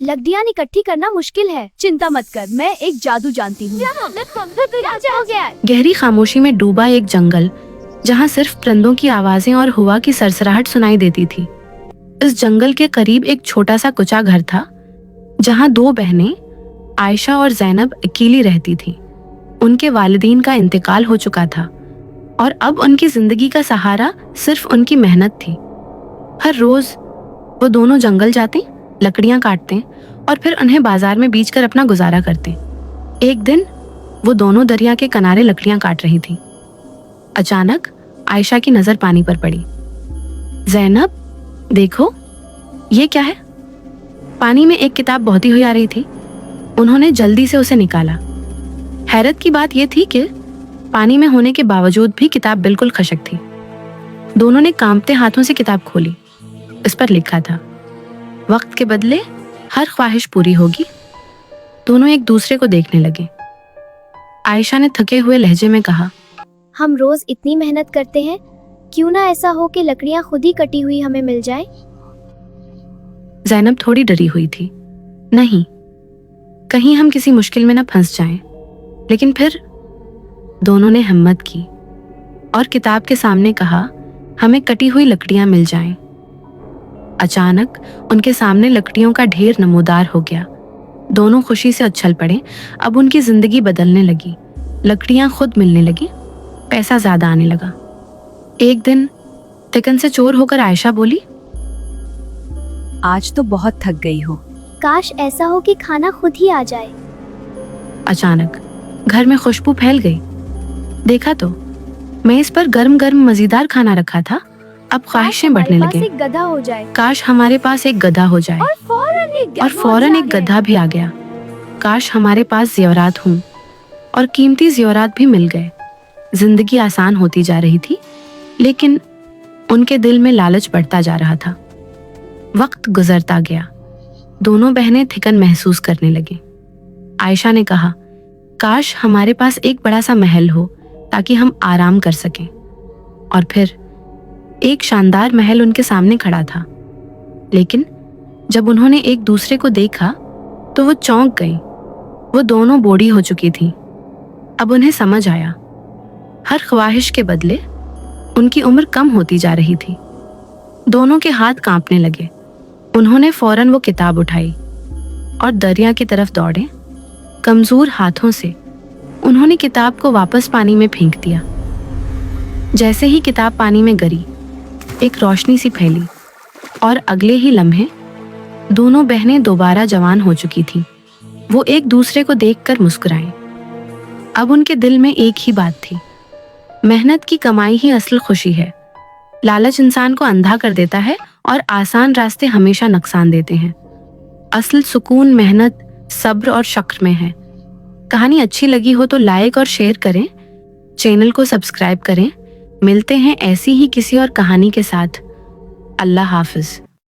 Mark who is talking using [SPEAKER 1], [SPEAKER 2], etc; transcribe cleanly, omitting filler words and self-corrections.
[SPEAKER 1] लकड़ियाँ इकट्ठी करना मुश्किल है। चिंता मत कर, मैं एक जादू जानती हूँ। क्या हो गया?
[SPEAKER 2] गहरी खामोशी में डूबा एक जंगल जहाँ सिर्फ परिंदों की आवाजें और हवा की सरसराहट सुनाई देती थी। इस जंगल के करीब एक छोटा सा कुचा घर था जहाँ दो बहनें आयशा और ज़ैनब अकेली रहती थीं। उनके वालिदैन का इंतकाल हो चुका था और अब उनकी जिंदगी का सहारा सिर्फ उनकी मेहनत थी। हर रोज वो दोनों जंगल जाते, लकड़ियां काटते और फिर उन्हें बाजार में बेचकर अपना गुजारा करते। एक दिन वो दोनों दरिया के किनारे लकड़ियां काट रही थी। अचानक आयशा की नजर पानी पर पड़ी। ज़ैनब, देखो ये क्या है? पानी में एक किताब बहती हुई आ रही थी। उन्होंने जल्दी से उसे निकाला। हैरत की बात यह थी कि पानी में होने के बावजूद भी किताब बिल्कुल खशक थी। दोनों ने कांपते हाथों से किताब खोली। इस पर लिखा था, वक्त के बदले हर ख्वाहिश पूरी होगी। दोनों एक दूसरे को देखने लगे। आयशा ने थके हुए लहजे में कहा,
[SPEAKER 1] हम रोज इतनी मेहनत करते हैं, क्यों ना ऐसा हो कि लकड़ियाँ खुद ही कटी हुई हमें मिल जाए।
[SPEAKER 2] ज़ैनब थोड़ी डरी हुई थी। नहीं, कहीं हम किसी मुश्किल में न फंस जाएं। लेकिन फिर दोनों ने हिम्मत की और किताब के सामने कहा, हमें कटी हुई लकड़ियां मिल जाएं। अचानक उनके सामने लकड़ियों का ढेर नमूदार हो गया। दोनों खुशी से उछल पड़े। अब उनकी जिंदगी बदलने लगी। लकड़ियां खुद मिलने लगी, पैसा ज्यादा आने लगा। एक दिन थिकन से चोर होकर आयशा बोली,
[SPEAKER 3] आज तो बहुत थक गई हो।
[SPEAKER 1] काश ऐसा हो कि खाना खुद ही आ जाए।
[SPEAKER 2] अचानक घर में खुशबू फैल गई। देखा तो मेज पर गर्म गर्म मजेदार खाना रखा था। अब ख्वाहिशें बढ़ने लगे।
[SPEAKER 1] एक गधा हो जाए।
[SPEAKER 2] काश हमारे पास एक गधा हो जाए। और फौरन एक गधा भी आ गया। काश हमारे पास ज़ेवरात हों और कीमती ज़ेवरात भी मिल गए। जिंदगी आसान होती जा रही थी, लेकिन उनके दिल में लालच बढ़ता जा रहा था। वक्त गुजरता गया। दोनों बहनें थिकन महसूस करने लगी। आयशा ने कहा, काश हमारे पास एक बड़ा सा महल हो ताकि हम आराम कर सकें। और फिर एक शानदार महल उनके सामने खड़ा था। लेकिन जब उन्होंने एक दूसरे को देखा तो वो चौंक गई। वो दोनों बूढ़ी हो चुकी थीं। अब उन्हें समझ आया, हर ख्वाहिश के बदले उनकी उम्र कम होती जा रही थी। दोनों के हाथ कांपने लगे। उन्होंने फौरन वो किताब उठाई और दरिया की तरफ दौड़े। कमजोर हाथों से उन्होंने किताब को वापस पानी में फेंक दिया। जैसे ही किताब पानी में गिरी, एक रोशनी सी फैली और अगले ही लम्हे दोनों बहनें दोबारा जवान हो चुकी थीं। वो एक दूसरे को देखकर मुस्कुराएं। अब उनके दिल में एक ही बात थी, मेहनत की कमाई ही असल खुशी है। लालच इंसान को अंधा कर देता है और आसान रास्ते हमेशा नुकसान देते हैं। असल सुकून मेहनत, सब्र और शक्र में है। कहानी अच्छी लगी हो तो लाइक और शेयर करें, चैनल को सब्सक्राइब करें। मिलते हैं ऐसी ही किसी और कहानी के साथ। अल्लाह हाफिज।